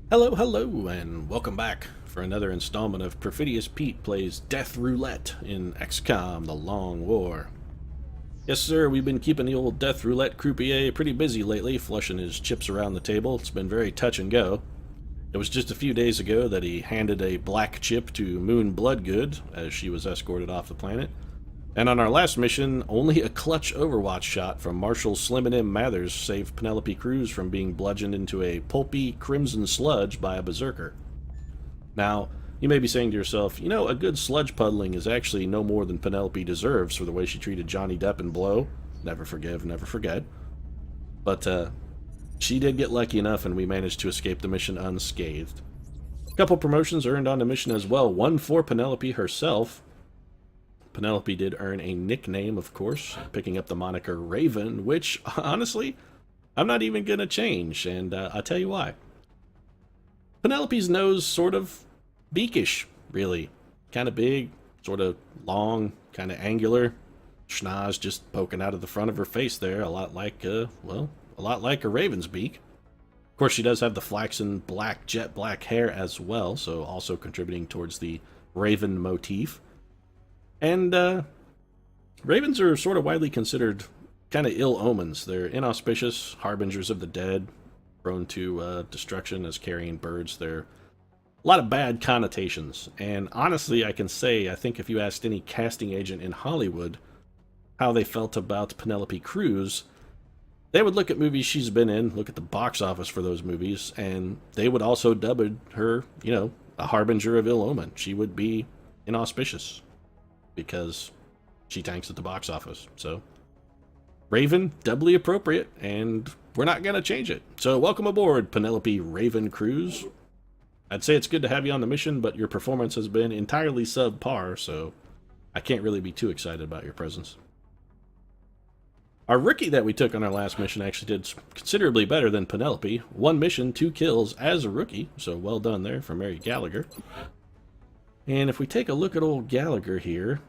Hello, hello, and welcome back for another installment of Perfidious Pete Plays Death Roulette in XCOM The Long War. Yes, sir, we've been keeping the old Death Roulette croupier pretty busy lately, flushing his chips around the table. It's been very touch and go. It was just a few days ago that he handed a black chip to Moon Bloodgood as she was escorted off the planet. And on our last mission, only a clutch overwatch shot from Marshal Slim M. Mathers saved Penelope Cruz from being bludgeoned into a pulpy crimson sludge by a berserker. Now, you may be saying to yourself, you know, a good sludge puddling is actually no more than Penelope deserves for the way she treated Johnny Depp in Blow. Never forgive, never forget. But, she did get lucky enough and we managed to escape the mission unscathed. A couple promotions earned on the mission as well, one for Penelope herself. Penelope did earn a nickname, of course, picking up the moniker Raven, which, honestly, I'm not even going to change, and I'll tell you why. Penelope's nose sort of beakish, really. Kind of big, sort of long, kind of angular. Schnoz just poking out of the front of her face there, a lot like, a lot like a raven's beak. Of course, she does have the flaxen black, jet black hair as well, so also contributing towards the raven motif. And ravens are sort of widely considered kind of ill omens. They're inauspicious, harbingers of the dead, prone to destruction as carrying birds. They're a lot of bad connotations. And honestly, I can say, I think if you asked any casting agent in Hollywood how they felt about Penelope Cruz, they would look at movies she's been in, look at the box office for those movies, and they would also dub her, you know, a harbinger of ill omen. She would be inauspicious because she tanks at the box office. So, Raven, doubly appropriate, and we're not going to change it. So, welcome aboard, Penelope Raven Cruz. I'd say it's good to have you on the mission, but your performance has been entirely subpar, so I can't really be too excited about your presence. Our rookie that we took on our last mission actually did considerably better than Penelope. 1 mission, 2 kills as a rookie, so well done there for Mary Gallagher. And if we take a look at old Gallagher here,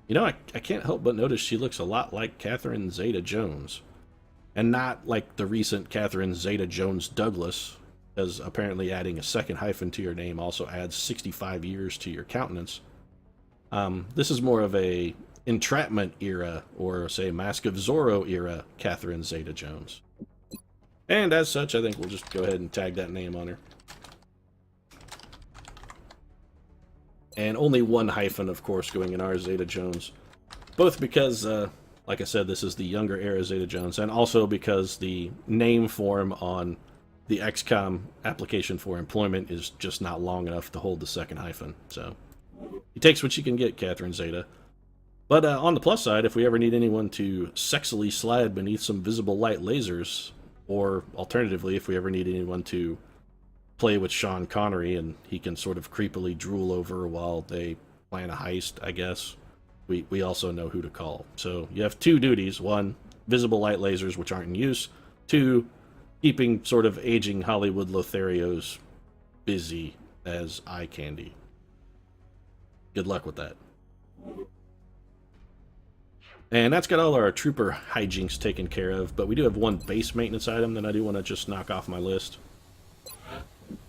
you know, I can't help but notice she looks a lot like Catherine Zeta-Jones. And not like the recent Catherine Zeta-Jones Douglas, as apparently adding a second hyphen to your name also adds 65 years to your countenance. This is more of a Entrapment era, or say Mask of Zorro era Catherine Zeta-Jones. And as such, I think we'll just go ahead and tag that name on her. And only 1 hyphen, of course, going in our Zeta-Jones. Both because, like I said, this is the younger era Zeta-Jones, and also because the name form on the XCOM application for employment is just not long enough to hold the second hyphen. So, he takes what you can get, Catherine Zeta. But on the plus side, if we ever need anyone to sexily slide beneath some visible light lasers, or alternatively, if we ever need anyone to play with Sean Connery and he can sort of creepily drool over while they plan a heist, I guess, we also know who to call. So you have 2 duties. 1, visible light lasers, which aren't in use. 2, keeping sort of aging Hollywood Lotharios busy as eye candy. Good luck with that. And that's got all our trooper hijinks taken care of, but we do have 1 base maintenance item that I do want to just knock off my list.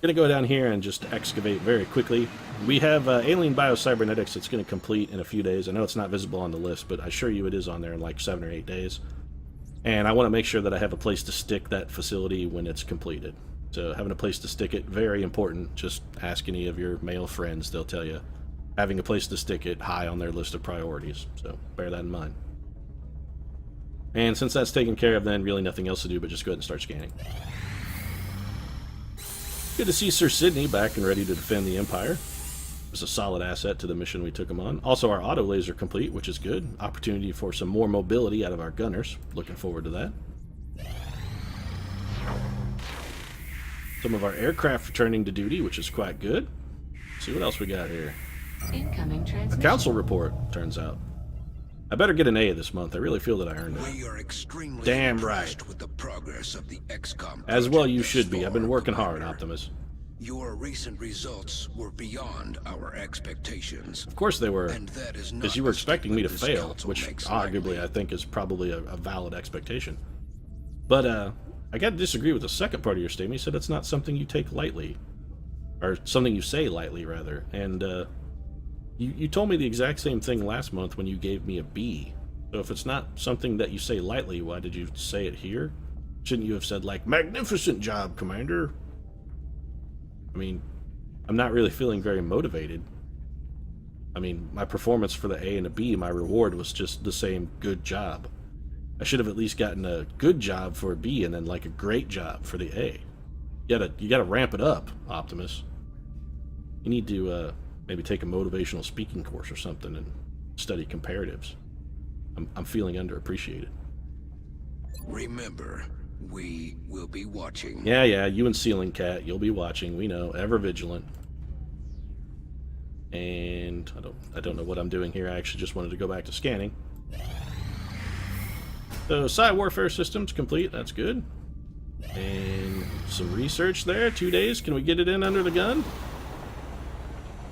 Gonna go down here and just excavate very quickly. We have alien biocybernetics that's going to complete in a few days. I know it's not visible on the list, but I assure you it is on there in like 7 or 8 days. And I want to make sure that I have a place to stick that facility when it's completed. So having a place to stick it, very important. Just ask any of your male friends, they'll tell you having a place to stick it high on their list of priorities. So bear that in mind. And since that's taken care of, then really nothing else to do but just go ahead and start scanning. Good to see Sir Sidney back and ready to defend the Empire. It was a solid asset to the mission we took him on. Also, our auto laser complete, which is good. Opportunity for some more mobility out of our gunners. Looking forward to that. Some of our aircraft returning to duty, which is quite good. Let's see what else we got here. Incoming transmission. A council report, turns out. I better get an A this month. I really feel that I earned it. We are extremely Damn impressed right. with the progress of the XCOM As well project you thus should be. I've been far, working hard, Commander. Optimus. Your recent results were beyond our expectations. Of course they were. And that is not Because you were a expecting me to statement this fail, council which makes arguably lightly. I think is probably a valid expectation. But I gotta disagree with the second part of your statement. You said it's not something you take lightly. Or something you say lightly, rather. And, you told me the exact same thing last month when you gave me a B. So if it's not something that you say lightly, why did you say it here? Shouldn't you have said, like, magnificent job, Commander? I mean, I'm not really feeling very motivated. I mean, my performance for the A and a B, my reward was just the same good job. I should have at least gotten a good job for a B and then, like, a great job for the A. You gotta ramp it up, Optimus. You need to, maybe take a motivational speaking course or something and study comparatives. I'm feeling underappreciated. Remember, we will be watching. Yeah, you and Ceiling Cat, you'll be watching. We know, ever vigilant. And I don't know what I'm doing here. I actually just wanted to go back to scanning. So, Psi Warfare Systems complete. That's good. And some research there. 2 days. Can we get it in under the gun?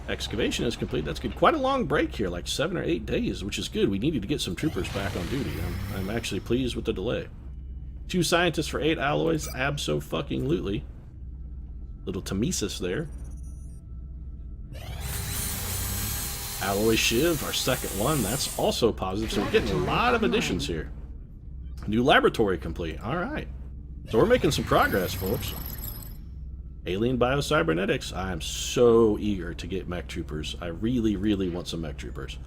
Excavation is complete. That's good. Quite a long break here, like 7 or 8 days, which is good. We needed to get some troopers back on duty. I'm actually pleased with the delay. 2 scientists for 8 alloys. Abso-fucking-lutely. Little Temesis there. Alloy Shiv, our second one. That's also positive. So we're getting a lot of additions here. New laboratory complete. Alright. So we're making some progress, folks. Alien biocybernetics. I am so eager to get mech troopers. I really, really want some mech troopers.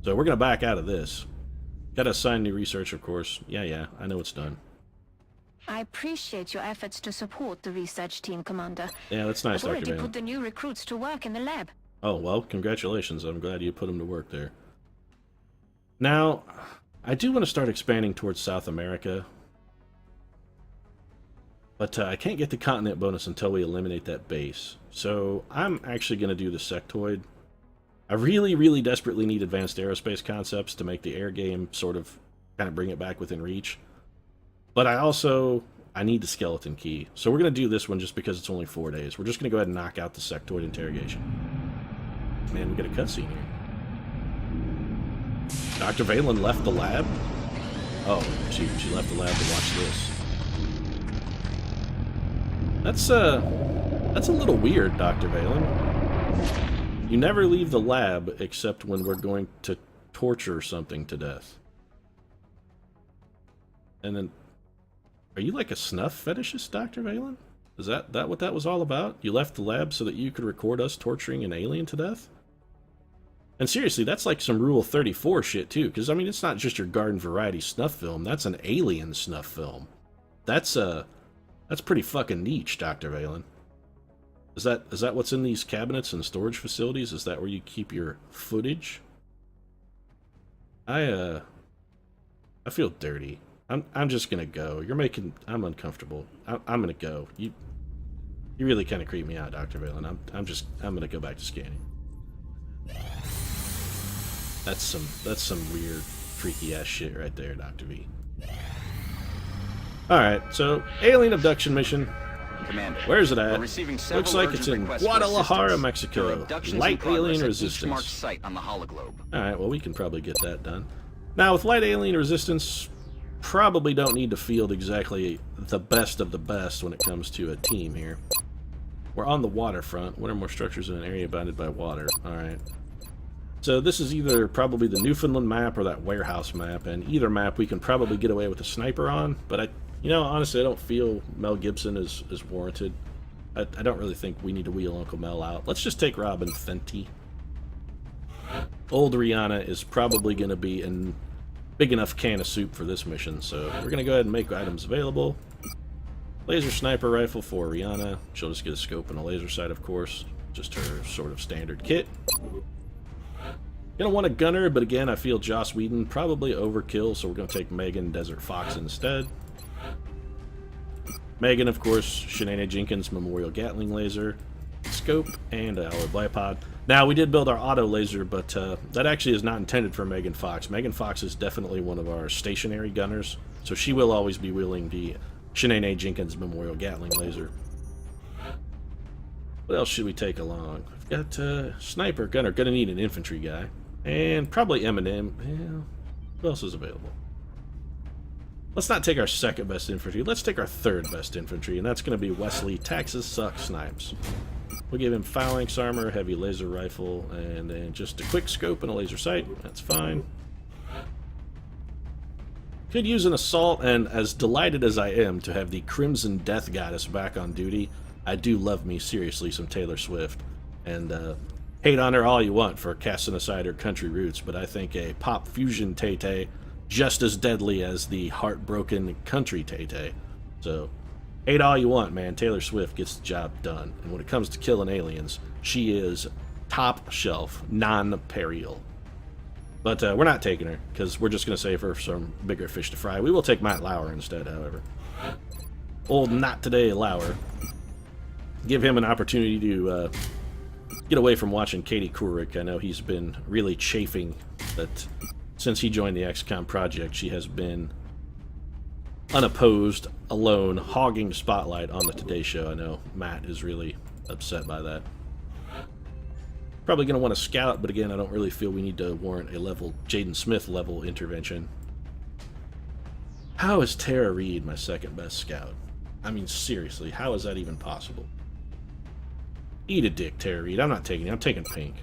So we're going to back out of this. Gotta assign new research, of course. Yeah, I know it's done. I appreciate your efforts to support the research team, Commander. Yeah, that's nice, I've Dr. already Valen. put the new recruits to work in the lab. Oh, well, congratulations. I'm glad you put them to work there. Now, I do want to start expanding towards South America. But I can't get the continent bonus until we eliminate that base. So I'm actually going to do the sectoid. I really, really desperately need advanced aerospace concepts to make the air game sort of kind of bring it back within reach. But I need the skeleton key. So we're going to do this one just because it's only 4 days. We're just going to go ahead and knock out the sectoid interrogation. Man, we got a cutscene here. Dr. Valen left the lab? Oh, she left the lab to watch this. That's a little weird, Dr. Valen. You never leave the lab except when we're going to torture something to death. And then, are you like a snuff fetishist, Dr. Valen? Is that what that was all about? You left the lab so that you could record us torturing an alien to death? And seriously, that's like some Rule 34 shit too, because I mean, it's not just your garden variety snuff film, that's an alien snuff film. That's pretty fucking niche, Dr. Valen. Is that what's in these cabinets and storage facilities? Is that where you keep your footage? I feel dirty. I'm just gonna go. I'm uncomfortable. I'm gonna go. You really kind of creep me out, Dr. Valen. I'm gonna go back to scanning. That's some weird, freaky ass shit right there, Dr. V. Alright, so, alien abduction mission. Commander, where's it at? Looks like it's in Guadalajara, Mexico. Light alien resistance. Site on the hologlobe. Alright, well we can probably get that done. Now with light alien resistance, probably don't need to field exactly the best of the best when it comes to a team here. We're on the waterfront. One or more structures in an area bounded by water. Alright. So this is either probably the Newfoundland map or that warehouse map, and either map we can probably get away with a sniper on, but honestly, I don't feel Mel Gibson is warranted. I don't really think we need to wheel Uncle Mel out. Let's just take Robin Fenty. Old Rihanna is probably going to be a big enough can of soup for this mission, so we're going to go ahead and make items available. Laser sniper rifle for Rihanna. She'll just get a scope and a laser sight, of course. Just her sort of standard kit. Gonna want a gunner, but again, I feel Joss Whedon probably overkill, so we're gonna take Megan Desert Fox instead. Megan, of course, Shanae Jenkins Memorial Gatling laser, scope, and a alloy bipod. Now, we did build our auto laser, but that actually is not intended for Megan Fox. Megan Fox is definitely one of our stationary gunners, so she will always be wielding the Shanae Jenkins Memorial Gatling laser. What else should we take along? We've got sniper, gunner, gonna need an infantry guy. And probably Eminem. Yeah, who else is available? Let's not take our second best infantry. Let's take our third best infantry, and that's going to be Wesley Taxes Suck Snipes. We'll give him phalanx armor, heavy laser rifle, and then just a quick scope and a laser sight. That's fine. Could use an assault, and as delighted as I am to have the Crimson Death Goddess back on duty, I do love me seriously some Taylor Swift. And hate on her all you want for casting aside her country roots, but I think a pop fusion Tay-Tay just as deadly as the heartbroken country Tay-Tay. So, hate all you want, man. Taylor Swift gets the job done. And when it comes to killing aliens, she is top shelf, non-perial. But we're not taking her, because we're just going to save her for some bigger fish to fry. We will take Matt Lauer instead, however. Old Not Today Lauer. Give him an opportunity to get away from watching Katie Couric. I know he's been really chafing that since he joined the XCOM project, she has been unopposed, alone, hogging spotlight on the Today Show. I know Matt is really upset by that. Probably going to want to scout, but again, I don't really feel we need to warrant a level Jaden Smith level intervention. How is Tara Reid my second best scout? I mean, seriously, how is that even possible? Eat a dick, Tara Reid. I'm not taking it. I'm taking Pink.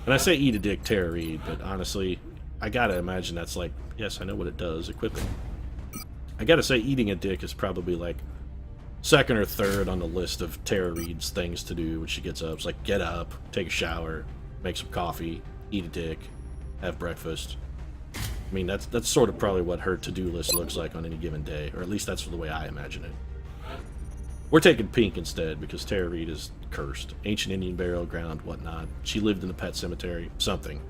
And I say eat a dick, Tara Reid, but honestly, I gotta imagine that's like, yes, I know what it does, equipping. I gotta say eating a dick is probably like second or third on the list of Tara Reid's things to do when she gets up. It's like get up, take a shower, make some coffee, eat a dick, have breakfast. I mean, that's sort of probably what her to-do list looks like on any given day, or at least that's the way I imagine it. We're taking Pink instead, because Tara Reid is cursed. Ancient Indian burial ground, whatnot. She lived in the pet cemetery. Something.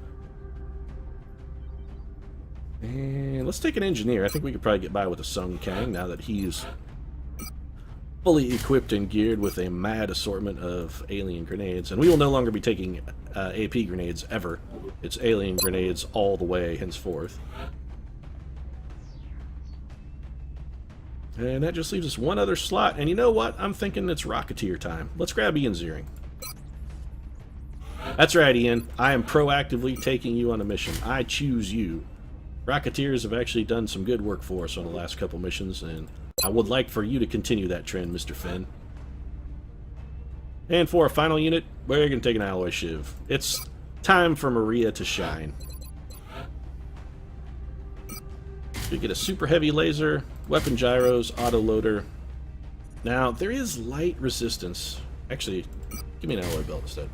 And let's take an engineer. I think we could probably get by with a Sung Kang now that he's fully equipped and geared with a mad assortment of alien grenades. And we will no longer be taking AP grenades ever. It's alien grenades all the way henceforth. And that just leaves us one other slot. And you know what? I'm thinking it's Rocketeer time. Let's grab Ian Ziering. That's right, Ian. I am proactively taking you on a mission. I choose you. Rocketeers have actually done some good work for us on the last couple missions, and I would like for you to continue that trend, Mr. Finn. And for our final unit, we're going to take an alloy shiv. It's time for Maria to shine. We get a super heavy laser, weapon gyros, autoloader. Now, there is light resistance. Actually, give me an alloy belt instead.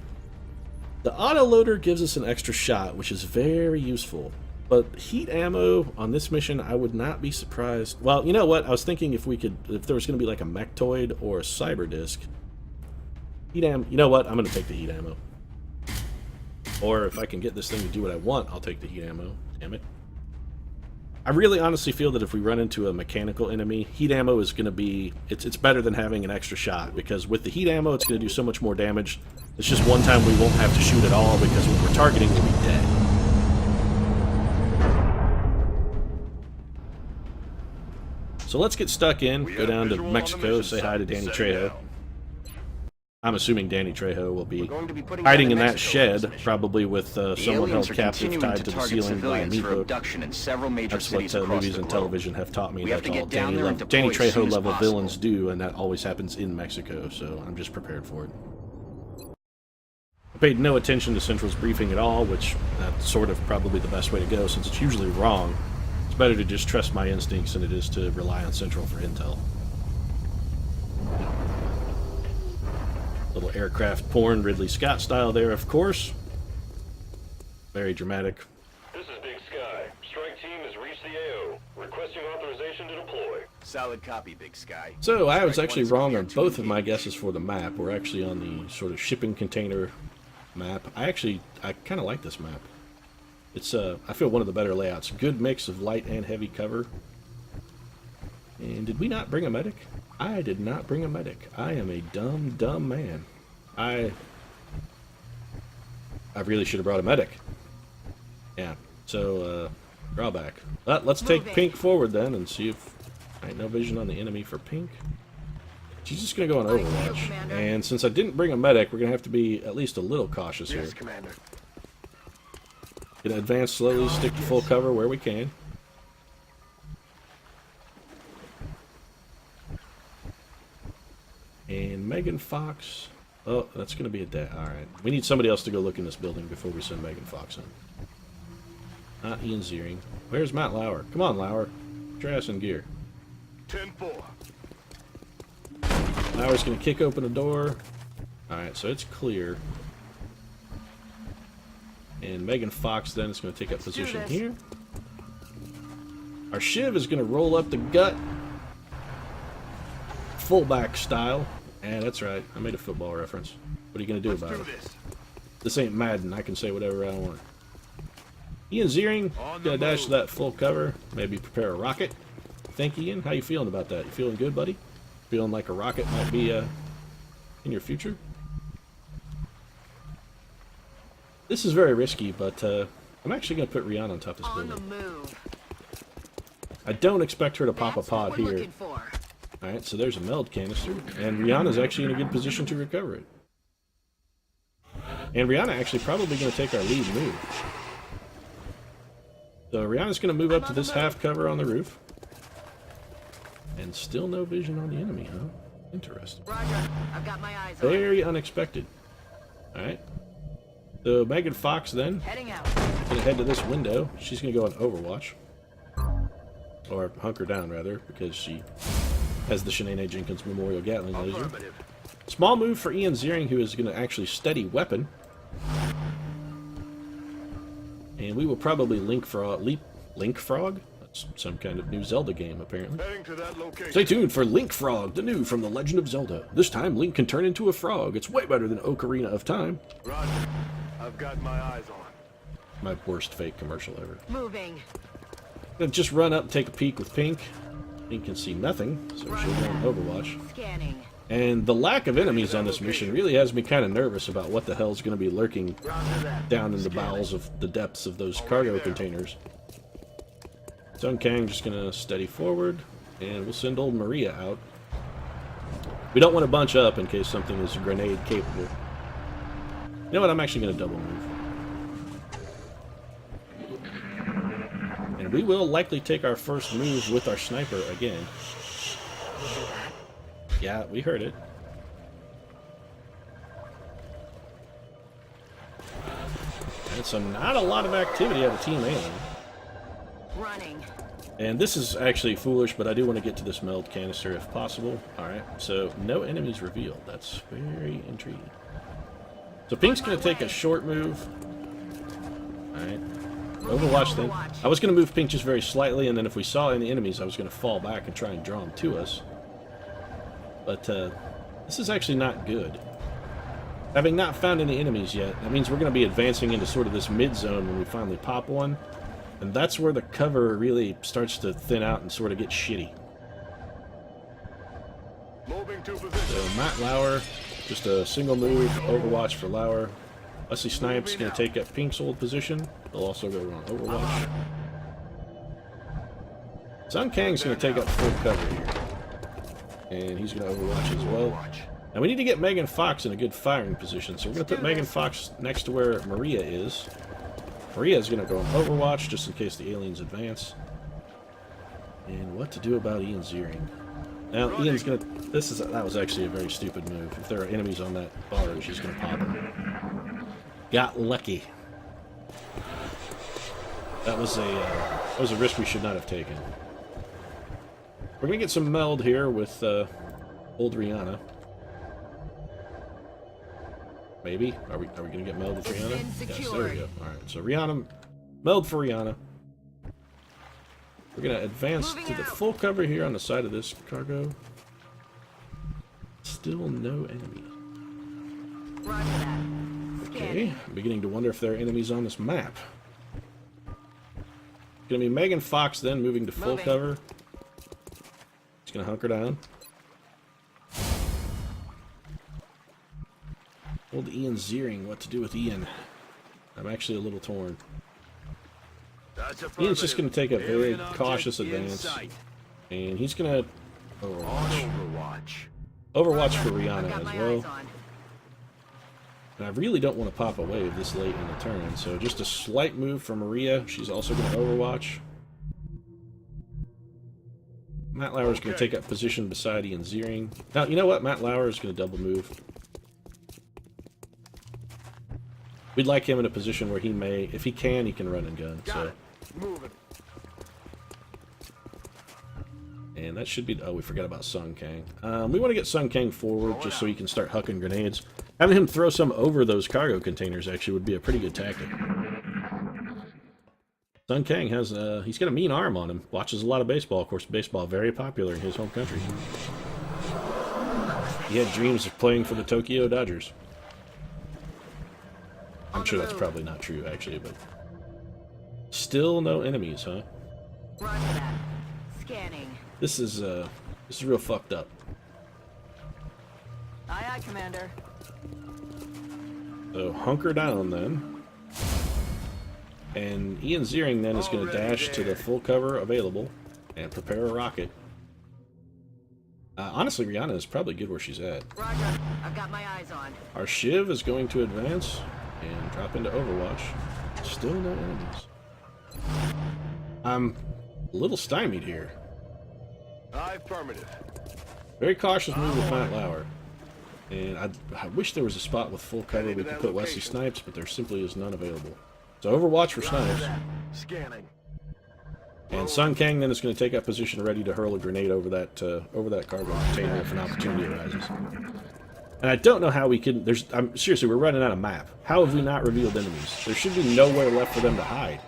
The autoloader gives us an extra shot, which is very useful. But heat ammo on this mission, I would not be surprised. Well, you know what? I was thinking if there was going to be like a mechtoid or a cyber disc. Heat ammo. You know what? I'm going to take the heat ammo. Or if I can get this thing to do what I want, I'll take the heat ammo. Damn it. I really honestly feel that if we run into a mechanical enemy, heat ammo is going to be... It's better than having an extra shot, because with the heat ammo, it's going to do so much more damage. It's just one time we won't have to shoot at all, because when we're targeting, we'll be dead. So let's get stuck in, go down to Mexico, say hi to Danny Trejo. I'm assuming Danny Trejo will be hiding in that shed, probably with someone held captive tied to the ceiling by a meathook. That's what movies and television have taught me. That's all Danny Trejo level villains do, and that always happens in Mexico, so I'm just prepared for it. I paid no attention to Central's briefing at all, which that's sort of probably the best way to go, since it's usually wrong. It's better to just trust my instincts than it is to rely on Central for intel. Little aircraft porn, Ridley Scott style there, of course. Very dramatic. This is Big Sky. Strike team has reached the AO. Requesting authorization to deploy. Solid copy, Big Sky. So, I was actually wrong on both of my guesses for the map. We're actually on the sort of shipping container map. I kind of like this map. It's, I feel one of the better layouts. Good mix of light and heavy cover. And did we not bring a medic? I did not bring a medic. I am a dumb, dumb man. I really should have brought a medic. Yeah, so, drawback. Let's take Pink forward then and see if... Alright, no vision on the enemy for Pink. She's just going to go on Overwatch. And since I didn't bring a medic, we're going to have to be at least a little cautious here. Commander. Gonna advance slowly, stick to full cover where we can. And Megan Fox. Oh, that's going to be a dead. Alright. We need somebody else to go look in this building before we send Megan Fox in. Not Ian Ziering. Where's Matt Lauer? Come on, Lauer. Get your ass in gear. 10-4. Lauer's going to kick open a door. Alright, so it's clear. And Megan Fox then is going to take up position here. Our Shiv is going to roll up the gut. Fullback style. Yeah, that's right. I made a football reference. What are you going to do about it? This ain't Madden. I can say whatever I want. Ian Ziering, going to dash to that full cover. Maybe prepare a rocket. Thank you, Ian. How you feeling about that? You feeling good, buddy? Feeling like a rocket might be in your future? This is very risky, but I'm actually going to put Rihanna on top of this building. I don't expect her to pop a pod here. Alright, so there's a meld canister, and Rihanna's actually in a good position to recover it. And Rihanna actually probably going to take our lead move. So Rihanna's going to move up to this half cover on the roof. And still no vision on the enemy, huh? Interesting. Roger. I've got my eyes on. Very unexpected. Alright. So Megan Fox then, Heading out. going to head to this window. She's going to go on Overwatch. Or hunker down, rather, because she has the Shanae Jenkins Memorial Gatling laser. Small move for Ian Ziering, who is going to actually steady weapon. And we will probably Link Frog? That's some kind of new Zelda game, apparently. Heading to that location. Stay tuned for Link Frog, the new from The Legend of Zelda. This time, Link can turn into a frog. It's way better than Ocarina of Time. Roger. I've got my eyes on. My worst fake commercial ever. Moving. Gonna just run up and take a peek with Pink. Pink can see nothing, so she'll go on Overwatch. Scanning. And the lack of enemies on this mission really has me kind of nervous about what the hell's going to be lurking down in the bowels of the depths of those cargo containers. Sun Kang just going to steady forward, and we'll send old Maria out. We don't want to bunch up in case something is grenade capable. You know what, I'm actually going to double move. And we will likely take our first move with our sniper again. Yeah, we heard it. And so not a lot of activity out of Team Alien. Running. And this is actually foolish, but I do want to get to this meld canister if possible. Alright, so no enemies revealed. That's very intriguing. So Pink's going to take a short move. Alright. Overwatch then. I was going to move Pink just very slightly, and then if we saw any enemies, I was going to fall back and try and draw them to us. But this is actually not good. Having not found any enemies yet, that means we're going to be advancing into sort of this mid-zone when we finally pop one. And that's where the cover really starts to thin out and sort of get shitty. Moving to position. So Matt Lauer, just a single move, Overwatch for Lauer. Wesley Snipes going to take up Pink's old position. They'll also go on Overwatch. Sun Kang's going to take up full cover here. And he's going to Overwatch as well. Now we need to get Megan Fox in a good firing position, so we're going to put Megan Fox next to where Maria is. Maria's going to go on Overwatch just in case the aliens advance. And what to do about Ian Ziering. Now Ian's going to... That was actually a very stupid move. If there are enemies on that bar, she's going to pop them. Got lucky. That was a risk we should not have taken. We're going to get some meld here with old Rihanna. Maybe? Are we going to get meld with Rihanna? Yes, there we go. Alright, so Rihanna, meld for Rihanna. We're going to advance to the full cover here on the side of this cargo. Still no enemy. Roger that. Okay, I'm beginning to wonder if there are enemies on this map. It's going to be Megan Fox then moving to full cover. He's going to hunker down. Old Ian Ziering, what to do with Ian? I'm actually a little torn. Ian's just going to take a very cautious advance. And he's going to Overwatch. Overwatch for Rihanna as well. And I really don't want to pop a wave this late in the turn, so just a slight move for Maria. She's also going to Overwatch. Matt Lauer's going to take up position beside Ian Ziering. Now, you know what? Matt Lauer is going to double move. We'd like him in a position where he may, if he can run and gun. So. Moving. And that should be... Oh, we forgot about Sung Kang. We want to get Sung Kang forward just so he can start hucking grenades. Having him throw some over those cargo containers actually would be a pretty good tactic. Sung Kang has... he's got a mean arm on him. Watches a lot of baseball. Of course, baseball very popular in his home country. He had dreams of playing for the Tokyo Dodgers. I'm sure that's probably not true, actually, but... Still no enemies, huh? Roger that. Scanning. This is real fucked up. Aye, aye, Commander. So, hunker down, then. And Ian Ziering, then, is going to dash to the full cover available and prepare a rocket. Honestly, Rihanna is probably good where she's at. Roger. I've got my eyes on. Our Shiv is going to advance and drop into Overwatch. Still no enemies. I'm a little stymied here. Affirmative. Very cautious move with Matt Lauer. And I wish there was a spot with full cover we could put Wesley Snipes, but there simply is none available. So Overwatch for Snipes. Scanning. And Sung Kang then is going to take up position ready to hurl a grenade over that cargo container if an opportunity arises. And I don't know how we can... seriously, we're running out of map. How have we not revealed enemies? There should be nowhere left for them to hide.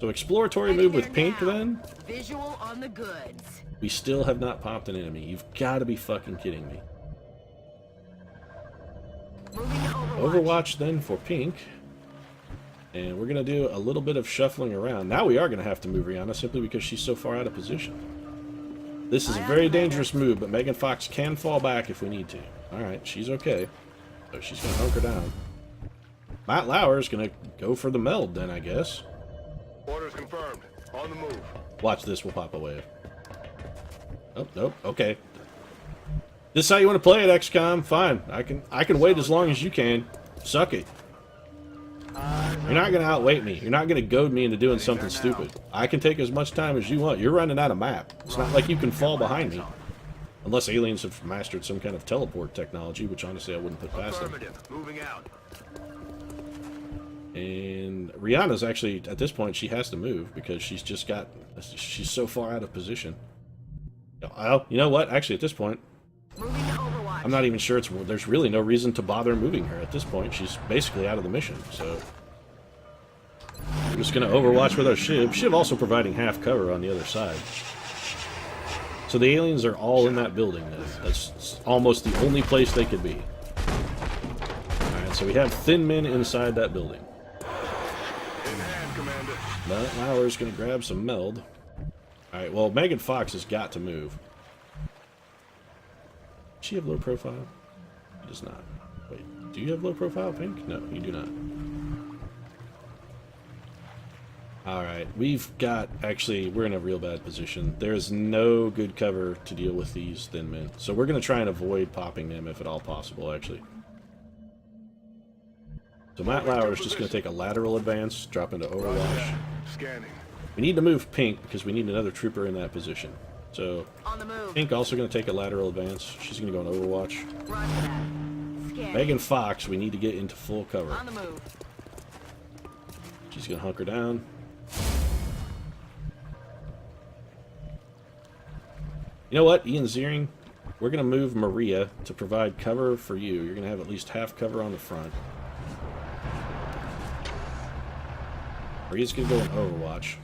So exploratory move with Pink, then? Visual on the goods. We still have not popped an enemy. You've got to be fucking kidding me. Moving to Overwatch. Overwatch, then, for Pink. And we're going to do a little bit of shuffling around. Now we are going to have to move Rihanna simply because she's so far out of position. This is a very dangerous move, but Megan Fox can fall back if we need to. Alright, she's okay. So she's going to hunker down. Matt Lauer is going to go for the meld, then, I guess. Orders confirmed. On the move. Watch this, we'll pop a wave. Oh, nope, okay. This is how you want to play it, XCOM. Fine. I can wait as long as you can. Suck it. You're not going to outweight me. You're not going to goad me into doing something stupid. I can take as much time as you want. You're running out of map. It's not like you can fall behind me. Unless aliens have mastered some kind of teleport technology, which honestly I wouldn't put past them. Moving out. And Rihanna's actually, at this point, she has to move because she's she's so far out of position. Well, you know what? Actually, at this point, Moving to Overwatch. I'm not even sure there's really no reason to bother moving her at this point. She's basically out of the mission, so... We're just going to Overwatch with our Shiv. Shiv also providing half cover on the other side. So the aliens are all in that building now. That's almost the only place they could be. Alright, so we have thin men inside that building. In hand, Commander. Matt Lauer's going to grab some meld. Alright, well, Megan Fox has got to move. Does she have low profile? She does not. Wait, do you have low profile, Pink? No, you do not. Alright, we've got... Actually, we're in a real bad position. There's no good cover to deal with these thin men. So we're going to try and avoid popping them if at all possible, actually. So Matt Lauer is just going to take a lateral advance, drop into Overwatch. Scanning. We need to move Pink because we need another trooper in that position. So On the move. Pink also going to take a lateral advance. She's going to go in Overwatch. Roger that. Scanning. Megan Fox, we need to get into full cover. On the move. She's going to hunker down. You know what, Ian Ziering? We're going to move Maria to provide cover for you. You're going to have at least half cover on the front. Maria's going to go in Overwatch.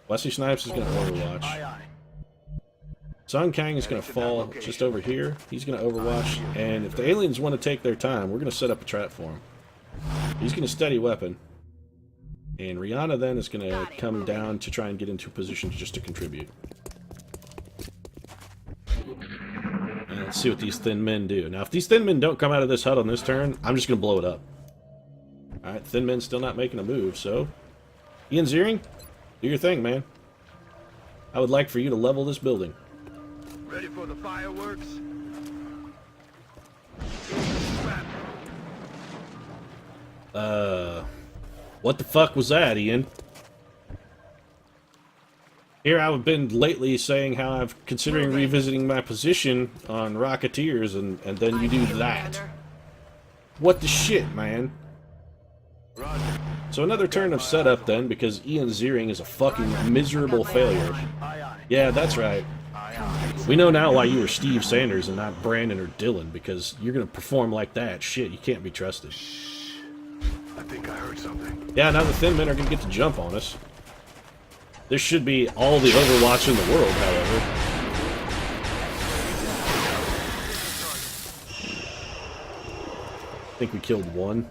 Wesley Snipes is going to Overwatch. Aye, aye. Sung Kang is going to fall just over here. He's going to Overwatch. And if the aliens want to take their time, we're going to set up a trap for him. He's going to steady weapon. And Rihanna then is going to come down to try and get into a position just to contribute. And let's see what these thin men do. Now, if these thin men don't come out of this hut on this turn, I'm just going to blow it up. Alright, thin men still not making a move, so... Ian Ziering, do your thing, man. I would like for you to level this building. Ready for the fireworks? What the fuck was that, Ian? Here I've been lately saying how I'm considering revisiting my position on Rocketeers, and then you do that. What the shit, man? So another turn of setup then, because Ian Ziering is a fucking miserable failure. Yeah, that's right. We know now why you were Steve Sanders and not Brandon or Dylan, because you're gonna perform like that. Shit, you can't be trusted. I think I heard something. Yeah, now the Thin Men are gonna get to jump on us. This should be all the Overwatch in the world, however. I think we killed one.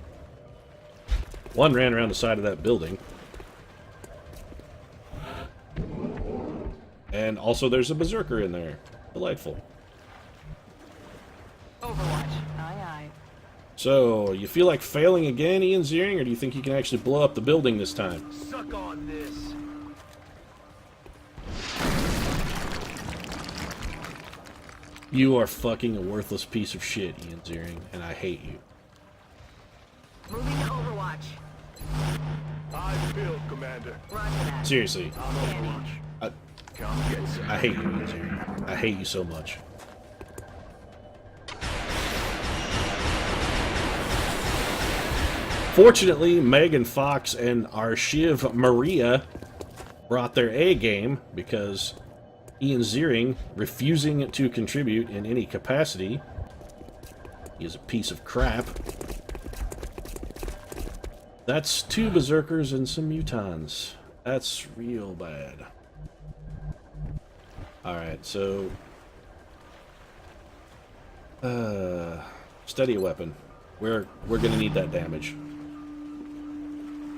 One ran around the side of that building. And also there's a Berserker in there. Delightful. Overwatch. Aye, aye. So, you feel like failing again, Ian Ziering, or do you think you can actually blow up the building this time? Suck on this. You are fucking a worthless piece of shit, Ian Ziering, and I hate you. Moving to Overwatch. I feel, Commander. Roger that. Seriously, Overwatch. Come get some. I hate you, Ian Ziering. I hate you so much. Fortunately, Megan Fox and our Shiv Maria brought their A game, because Ian Ziering, refusing to contribute in any capacity, he is a piece of crap. That's 2 Berserkers and some Mutons. That's real bad. Alright, so... steady a weapon. We're gonna need that damage.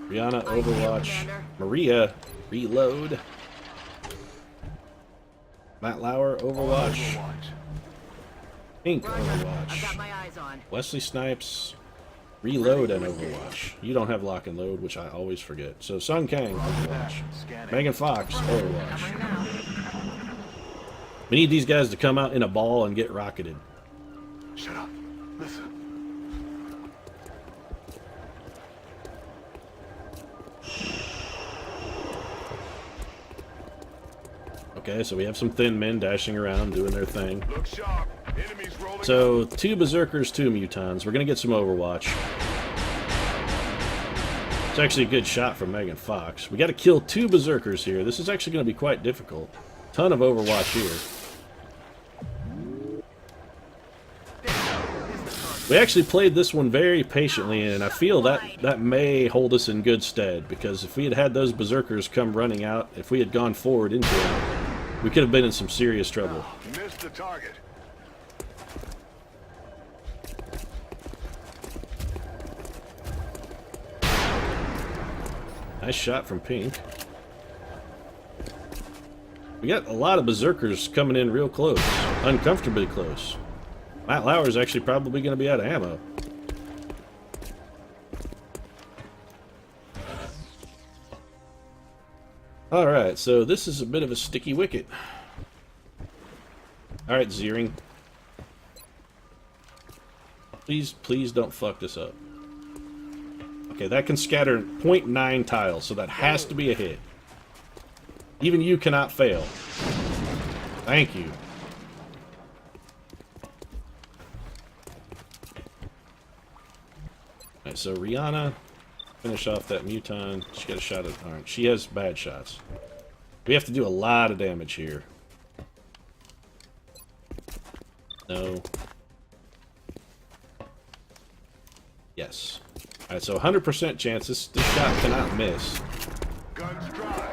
Rihanna, Overwatch. Maria, reload. Matt Lauer, Overwatch. Pink, Roger. I've got Overwatch. my eyes on. Wesley Snipes, reload and Overwatch. You don't have lock and load, which I always forget. So Sun Kang, Overwatch. Megan Fox, Overwatch. Covering now. We need these guys to come out in a ball and get rocketed. Shut up. Listen. Okay, so we have some thin men dashing around, doing their thing. Look sharp. Enemies rolling. So, 2 Berserkers, 2 Mutons. We're gonna get some Overwatch. It's actually a good shot from Megan Fox. We gotta kill 2 Berserkers here. This is actually gonna be quite difficult. Ton of Overwatch here. We actually played this one very patiently, and I feel that may hold us in good stead, because if we had had those Berserkers come running out, if we had gone forward into it, we could have been in some serious trouble. Missed the target. Nice shot from Pink. We got a lot of Berserkers coming in real close. Uncomfortably close. Matt Lauer's actually probably going to be out of ammo. Alright, so this is a bit of a sticky wicket. Alright, Ziering. Please don't fuck this up. Okay, that can scatter 0.9 tiles, so that has to be a hit. Even you cannot fail. Thank you. Alright, so Rihanna, finish off that Muton. She got a shot at... Alright, she has bad shots. We have to do a lot of damage here. No. Yes. Alright, so 100% chance this shot cannot miss. Guns dry.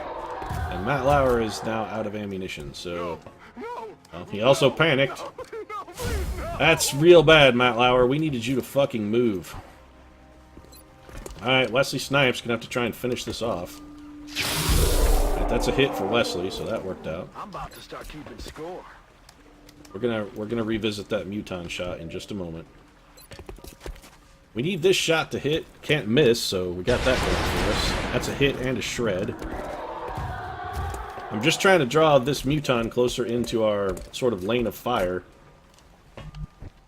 And Matt Lauer is now out of ammunition, so... No. Well, he also panicked. No, please, no. That's real bad, Matt Lauer. We needed you to fucking move. Alright, Wesley Snipes gonna have to try and finish this off. Alright, that's a hit for Wesley, so that worked out. I'm about to start keeping score. We're gonna revisit that Muton shot in just a moment. We need this shot to hit. Can't miss, so we got that going for us. That's a hit and a shred. I'm just trying to draw this Muton closer into our sort of lane of fire.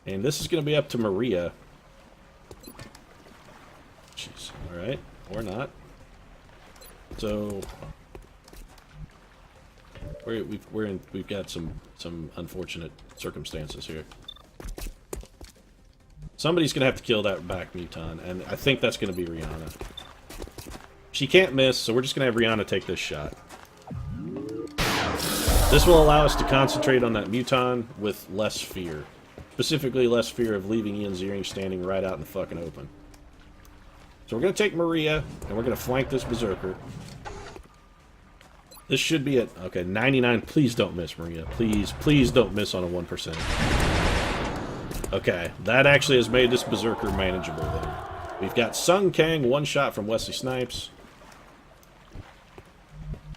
And this is gonna be up to Maria. Jeez. Alright. Or not. So... we've got some unfortunate circumstances here. Somebody's gonna have to kill that back muton, and I think that's gonna be Rihanna. She can't miss, so we're just gonna have Rihanna take this shot. This will allow us to concentrate on that muton with less fear. Specifically, less fear of leaving Ian Ziering standing right out in the fucking open. So we're gonna take Maria, and we're gonna flank this Berserker. This should be at, okay, 99. Please don't miss, Maria. Please don't miss on a 1%. Okay, that actually has made this Berserker manageable then. We've got Sung Kang, one shot from Wesley Snipes.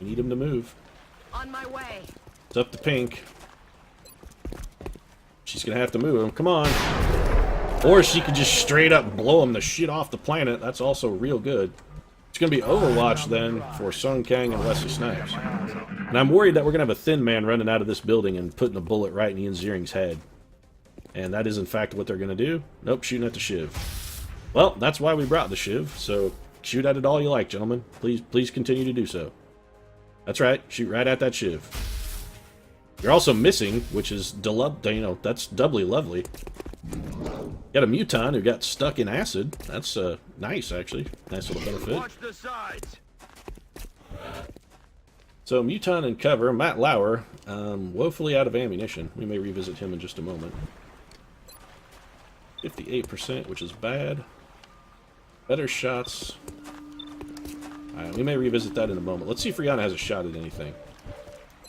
We need him to move. On my way. It's up to Pink. She's gonna have to move him. Come on. Or she could just straight up blow him the shit off the planet. That's also real good. It's gonna be Overwatch then for Sung Kang and Wesley Snipes. And I'm worried that we're gonna have a thin man running out of this building and putting a bullet right in Ian Ziering's head. And that is in fact what they're gonna do. Nope, shooting at the Shiv. Well, that's why we brought the Shiv, so shoot at it all you like, gentlemen. Please continue to do so. That's right, shoot right at that Shiv. You're also missing, which is, that's doubly lovely. Got a Muton who got stuck in acid. That's nice, actually. Nice little benefit. Watch the sides. So, Muton in cover. Matt Lauer, woefully out of ammunition. We may revisit him in just a moment. 58%, which is bad. Better shots. Alright, we may revisit that in a moment. Let's see if Rihanna has a shot at anything.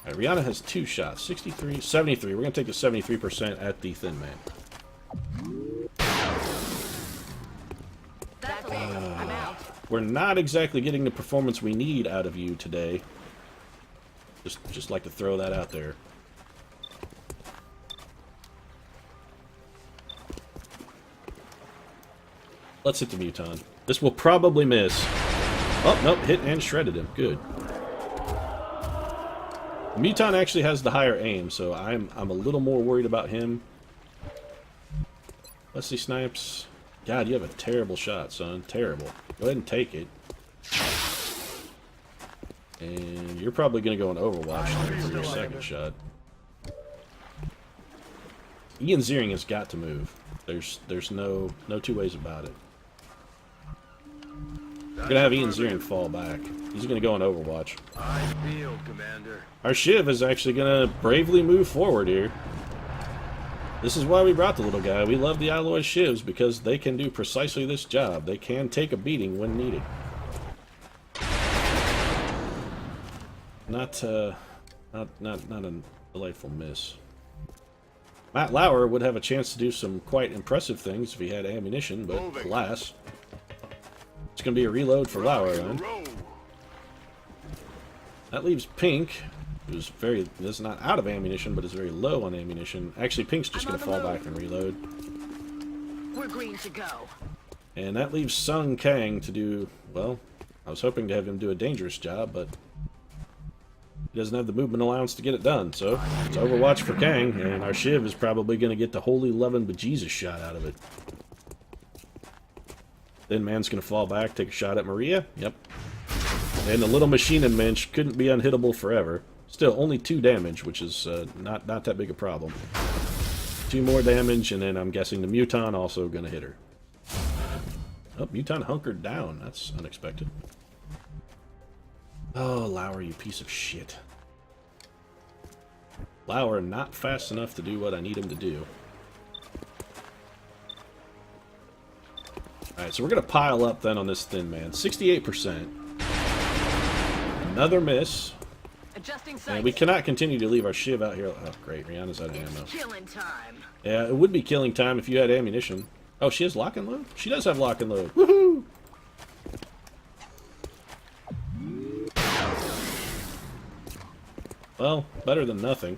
Alright, Rihanna has 2 shots. 63, 73. We're going to take the 73% at the thin man. I'm out. We're not exactly getting the performance we need out of you today. Just like to throw that out there. Let's hit the Muton. This will probably miss. Oh, nope, hit and shredded him. Good. The Muton actually has the higher aim, so I'm a little more worried about him. Wesley Snipes. God, you have a terrible shot, son. Terrible. Go ahead and take it. And you're probably going to go in Overwatch for your second shot. Ian Ziering has got to move. There's no two ways about it. We're going to have Ian Ziering fall back. He's going to go in Overwatch. I feel, Commander. Our Shiv is actually going to bravely move forward here. This is why we brought the little guy. We love the Alloy Shivs because they can do precisely this job. They can take a beating when needed. Not a delightful miss. Matt Lauer would have a chance to do some quite impressive things if he had ammunition, but alas. It's going to be a reload for Lauer then. That leaves Pink, who's that's not out of ammunition, but is very low on ammunition. Actually, Pink's just going to fall back and reload. We're green to go. And that leaves Sung Kang to do, well, I was hoping to have him do a dangerous job, but he doesn't have the movement allowance to get it done, so it's Overwatch for Kang, and our Shiv is probably going to get the holy lovin' bejesus shot out of it. Then man's going to fall back, take a shot at Maria. Yep. And the little machine and Mensch couldn't be unhittable forever. Still, only 2 damage, which is not that big a problem. 2 more damage, and then I'm guessing the Muton also going to hit her. Oh, Muton hunkered down. That's unexpected. Oh, Lauer, you piece of shit. Lauer not fast enough to do what I need him to do. Alright, so we're going to pile up then on this thin man. 68%. Another miss. Adjusting sights. And we cannot continue to leave our Shiv out here. Oh, great. Rihanna's out of ammo. Killing time. Yeah, it would be killing time if you had ammunition. Oh, she has lock and load? She does have lock and load. Woohoo! Well, better than nothing.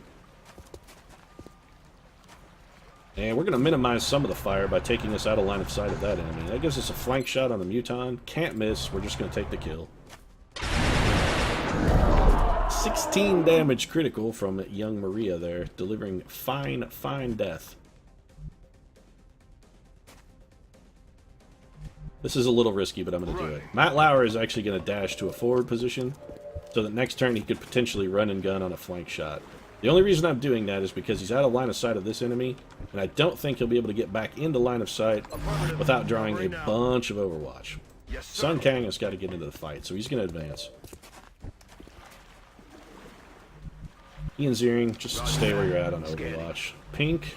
And we're going to minimize some of the fire by taking us out of line of sight of that enemy. That gives us a flank shot on the Muton. Can't miss. We're just going to take the kill. 16 damage critical from young Maria there, delivering fine death. This is a little risky, but I'm going to do it. Matt Lauer is actually going to dash to a forward position. so that next turn he could potentially run and gun on a flank shot. The only reason I'm doing that is because he's out of line of sight of this enemy, and I don't think he'll be able to get back into line of sight without drawing a bunch of Overwatch. Sun Kang has got to get into the fight, so he's going to advance. Ian Ziering, just stay where you're at on Overwatch. Pink.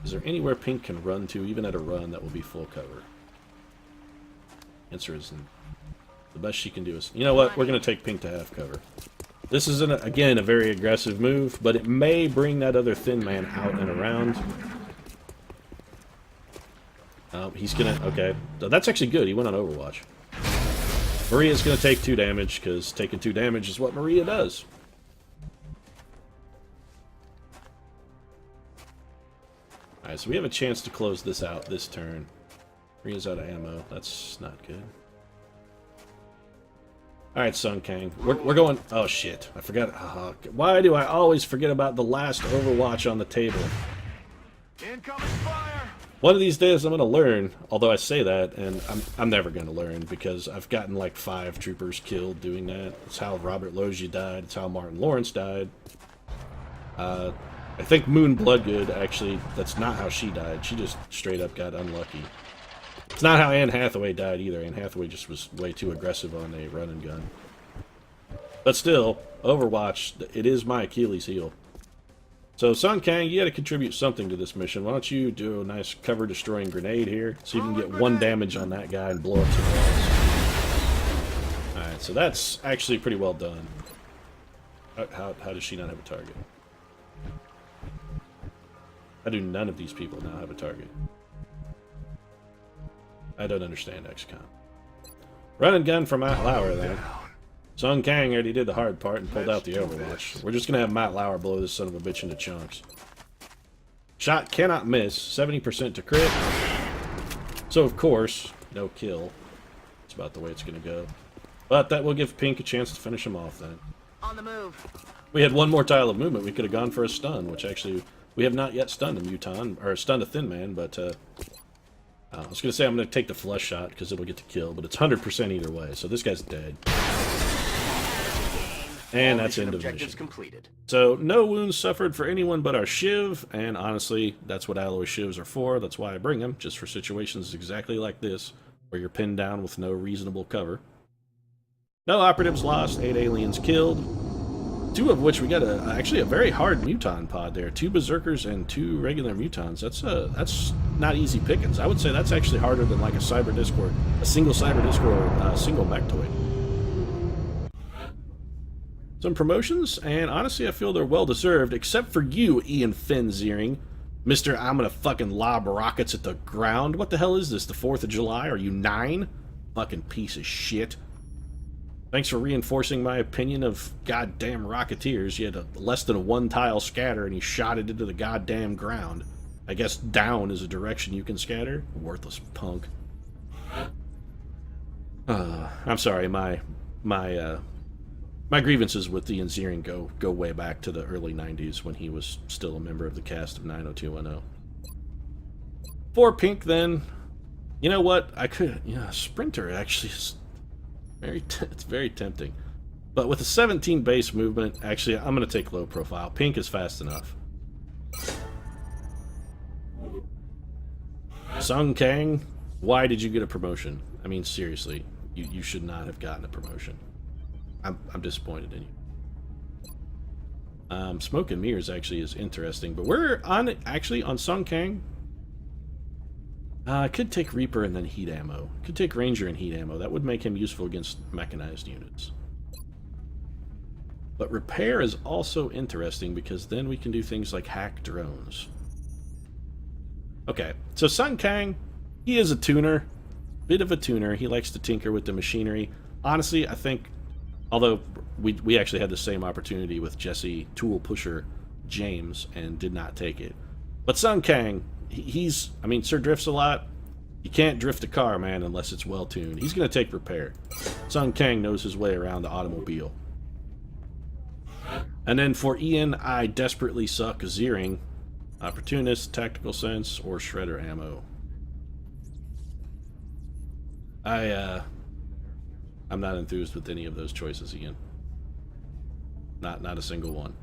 Is there anywhere Pink can run to, even at a run, that will be full cover? Answer is the best she can do is... You know what? We're going to take Pink to half cover. This is, again, a very aggressive move, but it may bring that other thin man out and around. He's going to... Okay. So that's actually good. He went on Overwatch. Maria's going to take 2 damage, because taking 2 damage is what Maria does. Alright, so we have a chance to close this out this turn. Maria's out of ammo. That's not good. Alright, Sun Kang. We're going... Oh, shit. I forgot... why do I always forget about the last Overwatch on the table? Incoming fire! One of these days I'm going to learn, although I say that, and I'm never going to learn, because I've gotten like 5 troopers killed doing that. It's how Robert Loggia died. It's how Martin Lawrence died. I think Moon Bloodgood, actually, that's not how she died. She just straight up got unlucky. It's not how Anne Hathaway died either. Anne Hathaway just was way too aggressive on a run and gun. But still, Overwatch, it is my Achilles heel. So, Sun Kang, you gotta contribute something to this mission. Why don't you do a nice cover-destroying grenade here, so you can get 1 damage on that guy and blow up some walls. Alright, so that's actually pretty well done. How does she not have a target? How do none of these people now have a target? I don't understand XCOM. Run and gun for Matt Lauer, then. Sun Kang already did the hard part and pulled out the Overwatch. We're just going to have Matt Lauer blow this son of a bitch into chunks. Shot cannot miss. 70% to crit. So, of course, no kill. That's about the way it's going to go. But that will give Pink a chance to finish him off, then. On the move. We had 1 more tile of movement. We could have gone for a stun, which actually... We have not yet stunned a muton, or stunned a thin man, but I was going to say I'm going to take the flush shot because it'll get the kill, but it's 100% either way, so this guy's dead. And that's end of mission. Completed. So, no wounds suffered for anyone but our Shiv, and honestly, that's what alloy Shivs are for. That's why I bring them, just for situations exactly like this, where you're pinned down with no reasonable cover. No operatives lost, 8 aliens killed. 2 of which we got actually a very hard muton pod there. 2 berserkers and 2 regular mutons. That's not easy pickings. I would say that's actually harder than like a cyber discord, a single cyber discord, or a single mechtoid. Some promotions, and honestly, I feel they're well deserved, except for you, Ian Finn Ziering, Mr. I'm gonna fucking lob rockets at the ground. What the hell is this? The 4th of July? Are you 9? Fucking piece of shit. Thanks for reinforcing my opinion of goddamn Rocketeers. You had less than a 1-tile scatter and you shot it into the goddamn ground. I guess down is a direction you can scatter. Worthless punk. I'm sorry, my grievances with Ian Ziering go way back to the early 90s when he was still a member of the cast of 90210. For Pink, then, you know what? I could, Sprinter actually is... it's very tempting. But with a 17 base movement, actually, I'm going to take low profile. Pink is fast enough. Sun Kang, why did you get a promotion? I mean, seriously, you should not have gotten a promotion. I'm disappointed in you. Smoke and Mirrors actually is interesting, but we're on Sun Kang. I could take Reaper and then heat ammo. Could take Ranger and heat ammo. That would make him useful against mechanized units. But Repair is also interesting because then we can do things like hack drones. Okay, so Sun Kang, he is a tuner. Bit of a tuner. He likes to tinker with the machinery. Honestly, I think, although we actually had the same opportunity with Jesse Tool Pusher James and did not take it. But Sun Kang, I mean, Sir drifts a lot. You can't drift a car, man, unless it's well-tuned. He's going to take Repair. Sun Kang knows his way around the automobile. And then for Ian, I desperately suck Ziering. Opportunist, Tactical Sense, or Shredder Ammo. I'm not enthused with any of those choices again. Not a single one.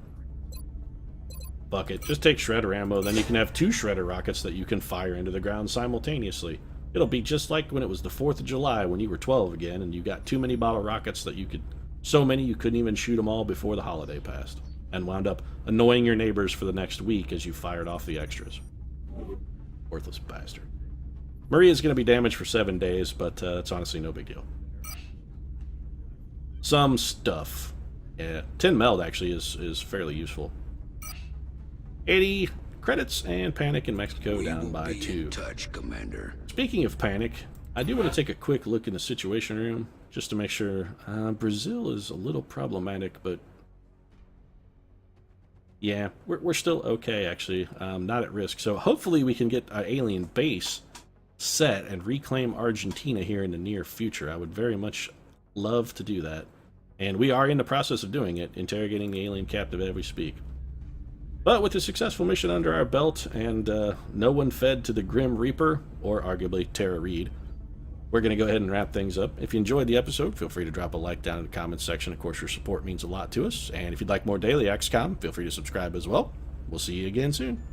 Fuck it. Just take shredder ammo, then you can have 2 shredder rockets that you can fire into the ground simultaneously. It'll be just like when it was the 4th of July when you were 12 again and you got too many bottle rockets that you could... So many you couldn't even shoot them all before the holiday passed. And wound up annoying your neighbors for the next week as you fired off the extras. Worthless bastard. Maria's going to be damaged for 7 days, but it's honestly no big deal. Some stuff. Yeah, 10 meld actually is fairly useful. 80 credits and panic in Mexico down by 2. In touch, Commander. Speaking of panic, I do want to take a quick look in the situation room just to make sure. Brazil is a little problematic, but yeah, we're still okay actually. Not at risk. So hopefully we can get an alien base set and reclaim Argentina here in the near future. I would very much love to do that. And we are in the process of doing it, interrogating the alien captive as we speak. But with a successful mission under our belt and no one fed to the Grim Reaper, or arguably Tara Reid, we're going to go ahead and wrap things up. If you enjoyed the episode, feel free to drop a like down in the comments section. Of course, your support means a lot to us. And if you'd like more daily XCOM, feel free to subscribe as well. We'll see you again soon.